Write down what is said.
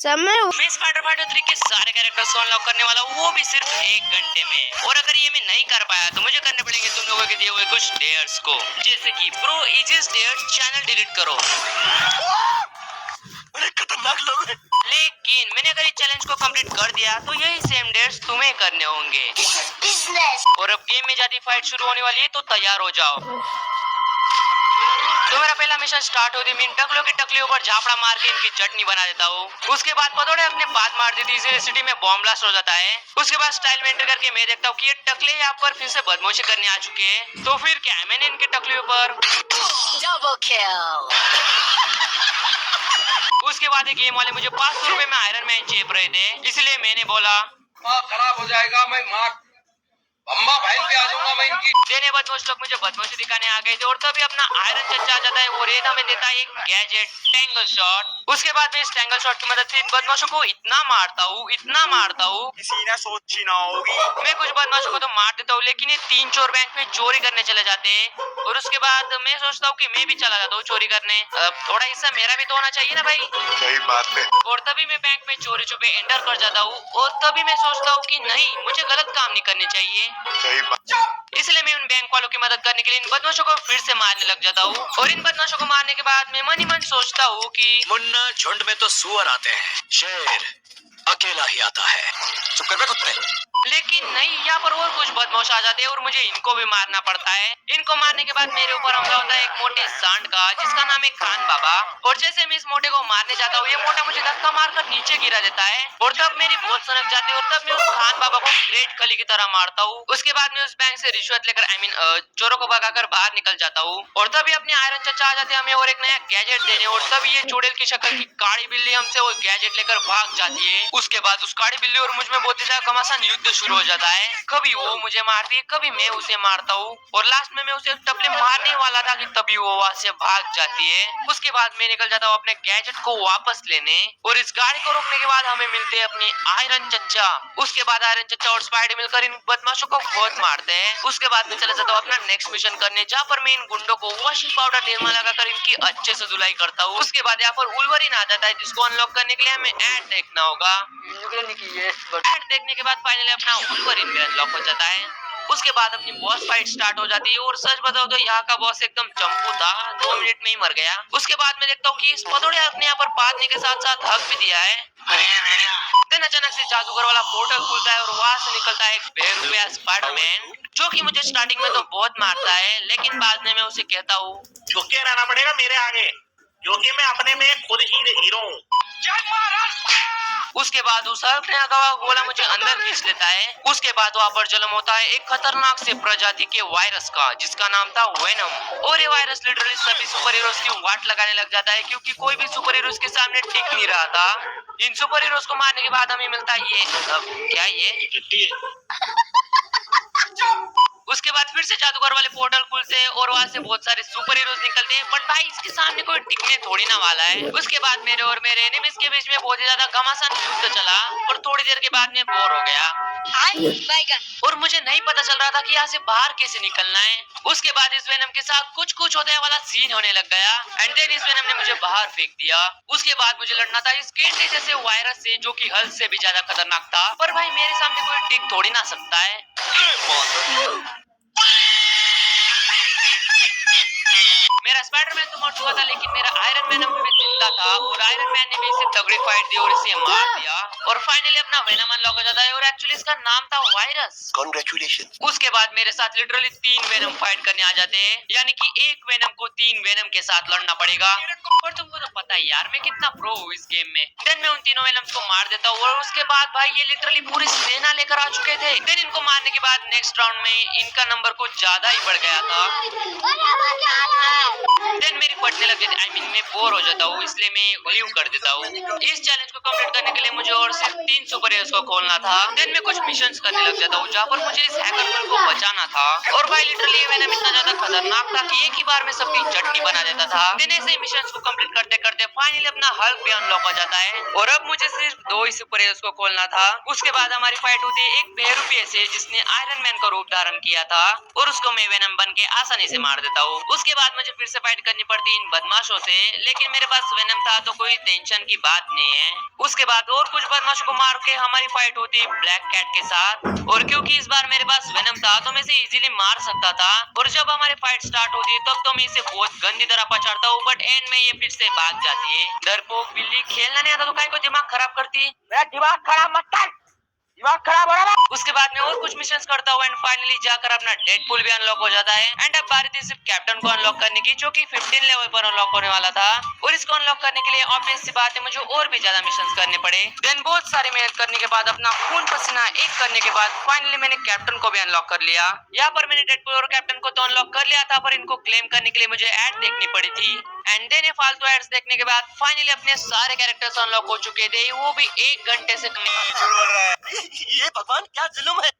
समय मैं spider fighter 3 के सारे कैरेक्टर्स को अनलॉक करने वाला हूँ, वो भी सिर्फ 1 घंटे में। और अगर ये मैं नहीं कर पाया तो मुझे करने पड़ेंगे तुम लोगों के दिए हुए कुछ डेयर्स को, जैसे कि pro easiest dare channel delete करो। अरे खतरनाक लोग हैं। लेकिन मैंने अगर इस चैलेंज को कंप्लीट कर दिया तो यही सेम डेयर्स तुम्हें करने होंगे। और अब गेम में जाती फाइट शुरू होने वाली है, तो तैयार हो जाओ। तो मेरा पहला मिशन स्टार्ट होती मैं इन टकलों की टकलियों पर झापड़ा मार के इनकी चटनी बना देता हूँ। उसके बाद पतोड़े अपने बात मार देती है, सिटी में बॉम्ब ब्लास्ट हो जाता है। उसके बाद स्टाइल में एंटर करके मैं देखता हूँ कि ये टकले यहाँ पर फिर से बदमाशी करने आ चुके हैं। तो फिर क्या है, मैंने इनकी टकलियों पर डबल किल। उसके बाद ये गेम वाले मुझे 500 रुपए में आयरन मैन चेप रहे थे, इसलिए मैंने बोला खराब हो जाएगा, मैं माँ अम्मा बहन पे आ जाऊंगा मैं इनकी। देने बदमाश लोग मुझे बदमाशी दिखाने आ गए थे और तभी अपना आयरन चच्चा आ जाता है और रेत हमें देता है एक गैजेट टैंगल शॉट। उसके बाद मैं इस टैंगल शॉट की मदद से इन बदमाशों को इतना मारता हूँ किसी ने सोची ना होगी। मैं कुछ बदमाशों को तो मार देता हूँ, लेकिन ये 3 चोर बैंक में चोरी करने चले जाते हैं। और उसके बाद मैं सोचता हूँ कि मैं भी चला जाता हूँ चोरी करने, थोड़ा हिस्सा मेरा भी तो होना चाहिए ना भाई। सही बात है। और तभी मैं बैंक में चोरी छुपे एंटर कर जाता हूँ और तभी मैं सोचता हूँ कि नहीं, मुझे गलत काम नहीं करने चाहिए। सही बात। इसलिए मैं उन बैंक वालों की मदद करने के लिए इन बदमाशों को फिर से मारने लग जाता हूँ। और इन बदमाशों को मारने के बाद मैं मन ही मन सोचता हूँ कि मुन्ना, झुंड में तो सुअर आते हैं, शेर अकेला ही आता है। चुप कर बे कुत्ते। लेकिन नहीं, यहाँ पर और कुछ बदमाश आ जाते हैं और मुझे इनको भी मारना पड़ता है। इनको मारने के बाद मेरे ऊपर हमला होता है एक मोटे सांड का, जिसका नाम है खान बाबा। और जैसे मैं इस मोटे को मारने जाता हूँ, ये मोटा मुझे धक्का मारकर नीचे गिरा देता है और तब मेरी बहुत सनक जाती है और तब मैं उस खान बाबा को ग्रेट खली की तरह मारता हूँ। उसके बाद मैं उस बैंक से रिश्वत लेकर चोरों को भगाकर बाहर निकल जाता हूँ। और तभी अपने आयरन चचा आ जाते हैं हमें और एक नया गैजेट देने, और तब ये चुड़ैल की शक्ल की काली बिल्ली हमसे वो गैजेट लेकर भाग जाती है। उसके बाद उस काली बिल्ली और मुझ में बहुत ही ज्यादा घमासान युद्ध शुरू हो जाता है। कभी वो मुझे मारती है, कभी मैं उसे मारता हूँ और लास्ट में मैं उसे टपले मारने वाला था कि तभी वो वहाँ से भाग जाती है। उसके बाद मैं निकल जाता हूँ अपने गैजेट को वापस लेने और इस गाड़ी को रोकने के बाद हमें मिलते हैं अपने आयरन चच्चा। उसके बाद आयरन चच्चा और स्पाइडर मिलकर इन बदमाशों को बहुत मारते हैं। उसके बाद मैं चला जाता हूँ अपना नेक्स्ट मिशन करने, जहाँ पर मैं इन गुंडों को वॉशिंग पाउडर निरमा लगाकर इनकी अच्छे से धुलाई करता हूँ। उसके बाद यहाँ पर वुल्वरीन आ जाता है, जिसको अनलॉक करने के लिए हमें ऐड देखना होगा। ऐड देखने के बाद फाइनली अपना वुल्वरीन भी अनलॉक हो जाता है। उसके बाद अपनी बॉस फाइट स्टार्ट हो जाती है और सच बताओ तो यहाँ का बॉस एकदम चंपू था, 2 मिनट में ही मर गया। उसके बाद मैं देखता हूँ कि इस पतोड़े अपने यहाँ पर पादने के साथ साथ हक भी दिया है। देन अचानक से जादूगर वाला पोर्टल खुलता है और वहाँ से निकलता है एक बेरुपया स्पाइडरमैन, जो कि मुझे स्टार्टिंग में तो बहुत मारता है, लेकिन बाद में मैं उसे कहता हूँ झुक के रहना पड़ेगा मेरे आगे, क्योंकि मैं अपने में खुद हीरो हूँ। उसके बाद उस हल्क ने लगा हुआ गोला मुझे अंदर खींच लेता है। उसके बाद वहाँ पर जन्म होता है एक खतरनाक से प्रजाति के वायरस का, जिसका नाम था वेनम। और ये वायरस लिटरली सभी सुपर हीरोज की वाट लगाने लग जाता है, क्योंकि कोई भी सुपर हीरोज के सामने टिक नहीं रहा था। इन सुपर हीरोज को मारने के बाद हमें मिलता है ये क्या ये उसके बाद फिर से जादूगर वाले पोर्टल खुलते हैं और वहाँ से बहुत सारे सुपर हीरोज निकलते हैं, बट भाई इसके सामने कोई टिकने थोड़ी ना वाला है। उसके बाद मेरे और मेरे एनिमीज के बीच में बहुत ही ज्यादा घमासान युद्ध चला और थोड़ी देर के बाद मैं बोर हो गया और मुझे नहीं पता चल रहा था कि यहाँ से बाहर कैसे निकलना है। उसके बाद इस वेनम के साथ कुछ कुछ होता है वाला सीन होने लग गया एंड देन इस वेनम ने मुझे बाहर फेंक दिया। उसके बाद मुझे लड़ना था इस गेंडे जैसे वायरस से, जो कि हल्क से भी ज्यादा खतरनाक था, पर भाई मेरे सामने कोई टिक थोड़ी ना सकता है। मेरा स्पाइडरमैन तो मर चुका था, लेकिन मेरा आयरन मैन अभी भी जिंदा था और आयरन मैन ने भी इसे तगड़ी फाइट दी और इसे मार दिया और फाइनली अपना वेनम अनलॉक हो जाता है और एक्चुअली इसका नाम था वायरस। कांग्रेचुलेशन। उसके बाद मेरे साथ लिटरली 3 वेनम फाइट करने आ जाते हैं, यानी कि एक वेनम को 3 वेनम के साथ लड़ना पड़ेगा। और तुमको तो पता है यार मैं कितना प्रो हूँ इस गेम में। देन मैं उन तीनों वेनम्स को मार देता हूँ और उसके बाद भाई ये लिटरली पूरी सेना लेकर आ चुके थे। देन इनको मारने के बाद नेक्स्ट राउंड में इनका नंबर कुछ ज्यादा ही बढ़ गया था। देन मेरी पढ़ने लग गई, मैं बोर हो जाता हूँ, इसलिए मैं लीव कर देता हूँ। इस चैलेंज को कंप्लीट करने के लिए मुझे और सिर्फ 3 सुपर हीरोज को खोलना था। देन मैं कुछ मिशंस करने लग जाता हूँ, जहाँ पर मुझे इस हैकर को बचाना था और भाई लिटरली ये मैंने इतना ज्यादा खतरनाक था कि एक ही बार में सबकी चटनी बना देता था। देन ऐसे ही मिशंस को कंप्लीट करते करते फाइनली अपना हल्क भी अनलॉक हो जाता है और अब मुझे सिर्फ 2 ही सुपर हीरोज को खोलना था। उसके बाद हमारी फाइट होती है एक बेरुपये से, जिसने आयरन मैन का रूप धारण किया था और उसको मैं वेनम बन के आसानी से मार देता हूँ। उसके बाद मुझे फिर से फाइट करनी पड़ती इन बदमाशों से, लेकिन मेरे पास वेनम था तो कोई टेंशन की बात नहीं है। उसके बाद और कुछ बदमाशों को मार के हमारी फाइट होती ब्लैक कैट के साथ, और क्योंकि इस बार मेरे पास वेनम था तो मैं इसे इजीली मार सकता था, और जब हमारी फाइट स्टार्ट होती तब तो मैं इसे बहुत गंदी तरह पछाड़ता हूँ, बट एंड में ये फिर से भाग जाती है। डरपोक बिल्ली, खेलना नहीं आता तो काय को दिमाग खराब करती। मेरा दिमाग खराब मत कर, दिमाग खराब हो रहा है। उसके बाद में और कुछ मिशंस करता हूँ एंड फाइनली जाकर अपना डेडपूल भी अनलॉक हो जाता है। एंड अब बारी थी सिर्फ कैप्टन को अनलॉक करने की, जो कि 15 लेवल पर अनलॉक होने वाला था, और इसको अनलॉक करने के लिए ऑब्वियस सी बात है मुझे और भी ज्यादा मिशंस करने पड़े। देन बहुत सारी मेहनत करने के बाद, अपना खून पसीना एक करने के बाद फाइनली मैंने कैप्टन को भी अनलॉक कर लिया। यहाँ पर मैंने डेडपूल और कैप्टन को तो अनलॉक कर लिया था, पर इनको क्लेम करने के लिए मुझे ऐड देखनी पड़ी थी। एंड देन ये फालतू एड्स देखने के बाद फाइनली अपने सारे कैरेक्टर्स अनलॉक हो चुके थे, वो भी 1 घंटे से कम। ये भगवान क्या जुल्म है।